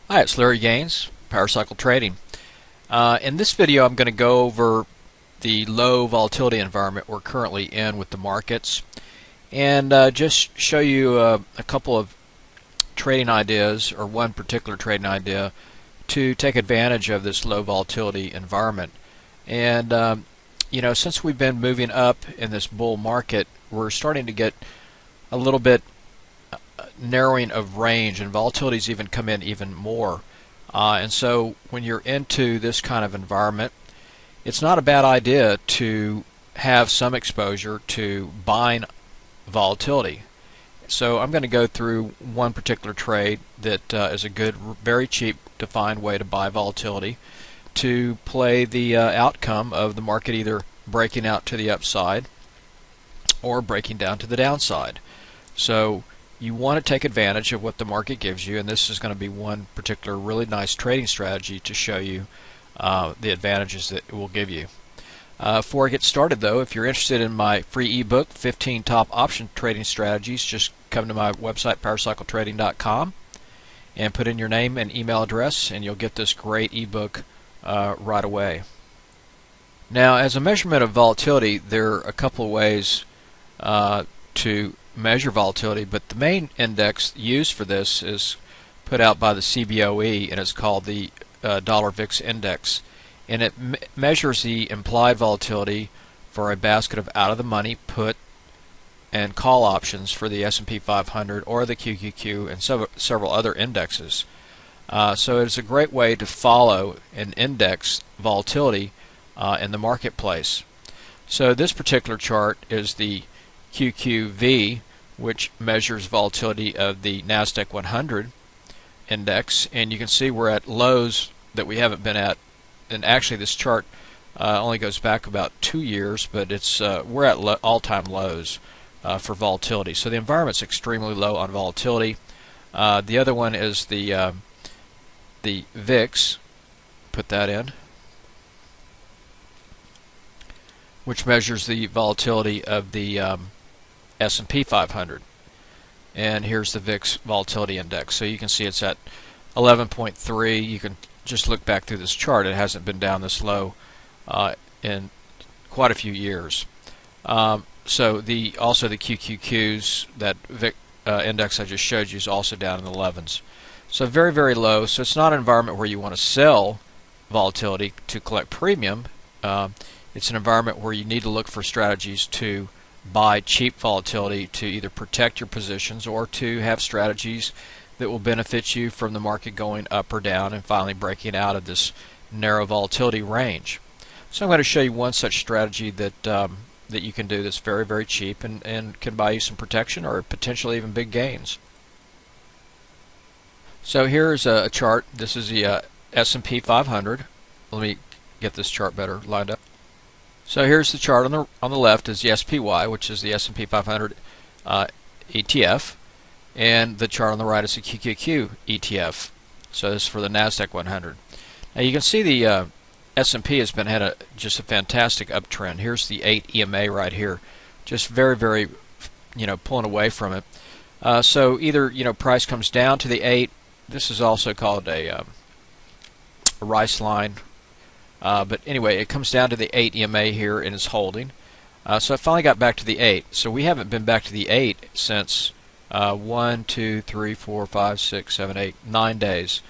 Hi, it's Larry Gaines, Powercycle Trading. In this video, I'm going to go over the low volatility environment we're currently in with the markets, and just show you a couple of trading ideas, or one particular trading idea, to take advantage of this low volatility environment. And since we've been moving up in this bull market, we're starting to get a little bit narrowing of range, and volatility's even come in even more. And so when you're into this kind of environment, it's not a bad idea to have some exposure to buying volatility. So I'm going to go through one particular trade that is a good, very cheap, defined way to buy volatility to play the outcome of the market either breaking out to the upside or breaking down to the downside. So you want to take advantage of what the market gives you, and this is going to be one particular really nice trading strategy to show you the advantages that it will give you. Before I get started though, if you're interested in my free ebook, 15 Top Option Trading Strategies, just come to my website, powercycletrading.com, and put in your name and email address, and you'll get this great ebook right away. Now, as a measurement of volatility, there are a couple of ways to measure volatility, but the main index used for this is put out by the CBOE, and it's called the dollar VIX index, and it measures the implied volatility for a basket of out-of-the-money put and call options for the S&P 500 or the QQQ and several other indexes. So it's a great way to follow and index volatility in the marketplace. So this particular chart is the QQV, which measures volatility of the NASDAQ 100 index, and you can see we're at lows that we haven't been at. And actually, this chart only goes back about 2 years, but it's we're at all-time lows for volatility. So the environment's extremely low on volatility. The other one is the VIX. Put that in, which measures the volatility of the S&P 500, and here's the VIX volatility index. So you can see it's at 11.3. You can just look back through this chart. It hasn't been down this low in quite a few years. So also the QQQs, that VIX index I just showed you, is also down in the 11s. So very, very low. So it's not an environment where you want to sell volatility to collect premium. It's an environment where you need to look for strategies to buy cheap volatility to either protect your positions or to have strategies that will benefit you from the market going up or down and finally breaking out of this narrow volatility range. So I'm going to show you one such strategy that that you can do that's very, very cheap and can buy you some protection or potentially even big gains. So here's a chart. This is the S&P 500. Let me get this chart better lined up. So here's the chart. On the left is the SPY, which is the S&P 500 ETF, and the chart on the right is the QQQ ETF. So this is for the NASDAQ 100. Now you can see the S&P has been had just a fantastic uptrend. Here's the 8 EMA right here, just very, very, pulling away from it. So either price comes down to the 8. This is also called a rice line. But anyway, it comes down to the 8 EMA here and is holding. So it finally got back to the 8. So we haven't been back to the 8 since 1, 2, 3, 4, 5, 6, 7, 8, 9 days.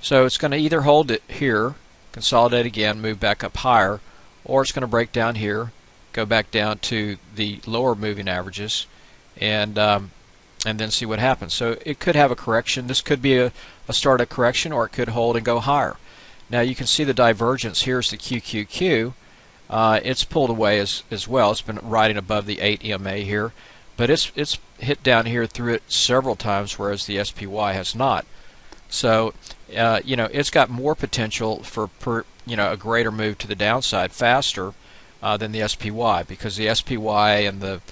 So it's going to either hold it here, consolidate again, move back up higher, or it's going to break down here, go back down to the lower moving averages, and then see what happens. So it could have a correction. This could be a start of correction, or it could hold and go higher. Now you can see the divergence. Here's the QQQ. It's pulled away as well. It's been riding above the 8 EMA here, but it's hit down here through it several times, whereas the SPY has not. So it's got more potential for a greater move to the downside faster than the SPY, because the SPY and the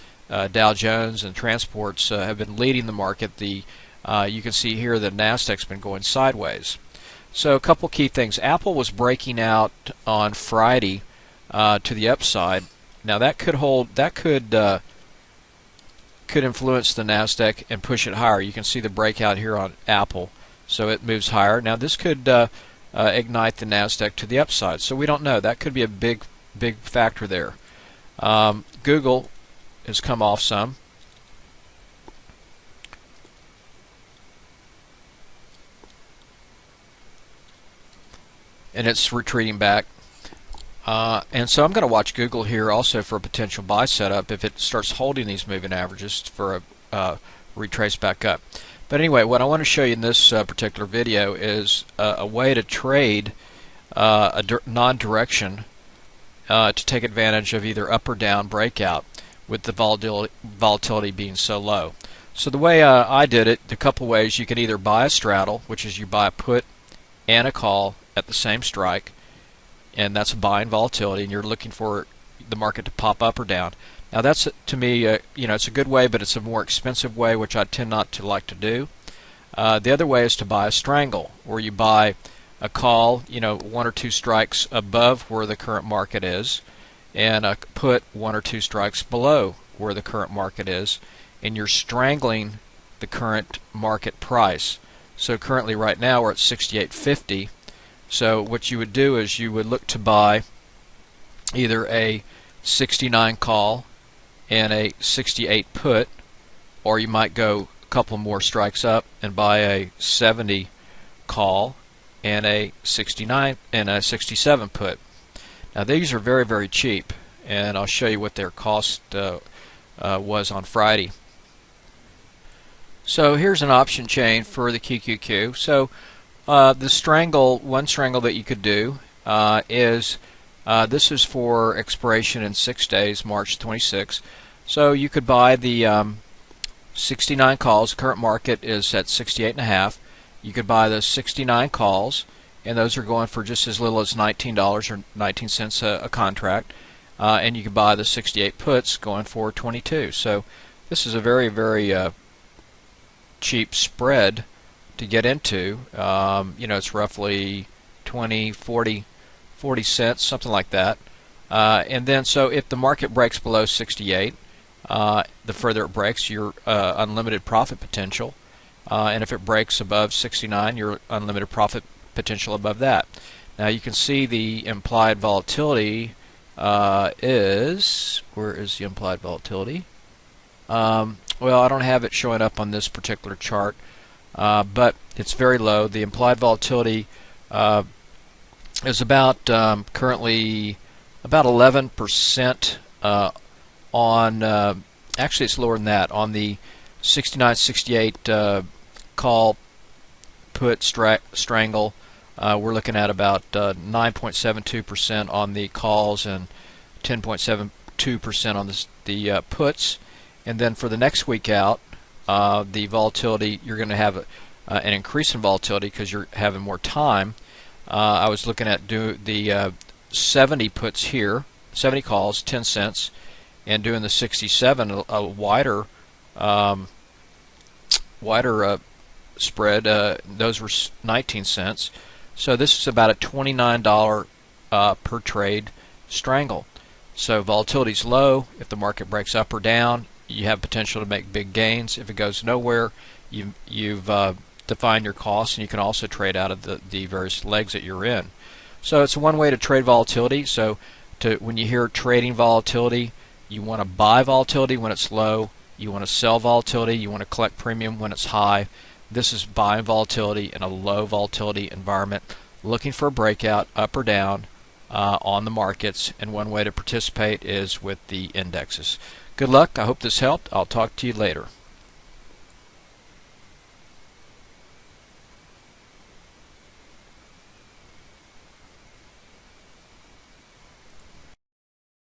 Dow Jones and transports have been leading the market. You can see here the NASDAQ's been going sideways. So a couple key things. Apple was breaking out on Friday to the upside. Now that could influence the NASDAQ and push it higher. You can see the breakout here on Apple so it moves higher. Now this could ignite the NASDAQ to the upside, so we don't know. That could be a big factor there. Google has come off some. And it's retreating back. And so I'm going to watch Google here also for a potential buy setup if it starts holding these moving averages for a retrace back up. But anyway, what I want to show you in this particular video is a way to trade a non-direction to take advantage of either up or down breakout with the volatility being so low. So the way I did it, a couple ways. You can either buy a straddle, which is you buy a put and a call at the same strike, and that's a buy in volatility, and you're looking for the market to pop up or down. Now that's, to me, it's a good way, but it's a more expensive way, which I tend not to like to do. The other way is to buy a strangle, where you buy a call, one or two strikes above where the current market is, and a put one or two strikes below where the current market is, and you're strangling the current market price. So currently right now we're at 68.50. So what you would do is you would look to buy either a 69 call and a 68 put, or you might go a couple more strikes up and buy a 70 call and a 69 and a 67 put. Now these are very cheap, and I'll show you what their cost was on Friday. So here's an option chain for the QQQ. So the strangle, one strangle that you could do is this is for expiration in 6 days, March 26. So you could buy the 69 calls. Current market is at 68.5. You could buy the 69 calls, and those are going for just as little as $19 or 19 cents a contract. And you could buy the 68 puts going for 22. So this is a very cheap spread to get into. It's roughly 20, 40 cents, something like that. And then so if the market breaks below 68, the further it breaks, your unlimited profit potential. And if it breaks above 69, your unlimited profit potential above that. Now you can see the implied volatility is, where is the implied volatility? Well, I don't have it showing up on this particular chart, but it's very low. The implied volatility is about currently about 11% on, actually it's lower than that, on the 69-68 call put strangle. We're looking at about 9.72% on the calls and 10.72% on the puts. And then for the next week out, the volatility, you're going to have an increase in volatility because you're having more time. I was looking at the 70 puts here, 70 calls, 10 cents, and doing the 67, a wider spread. Those were 19 cents. So this is about a $29 per trade strangle. So volatility's low. If the market breaks up or down, you have potential to make big gains. If it goes nowhere, you've defined your costs, and you can also trade out of the various legs that you're in. So it's one way to trade volatility. So when you hear trading volatility, you want to buy volatility when it's low, you want to sell volatility, you want to collect premium when it's high. This is buying volatility in a low volatility environment, looking for a breakout up or down on the markets, and one way to participate is with the indexes. Good luck. I hope this helped. I'll talk to you later.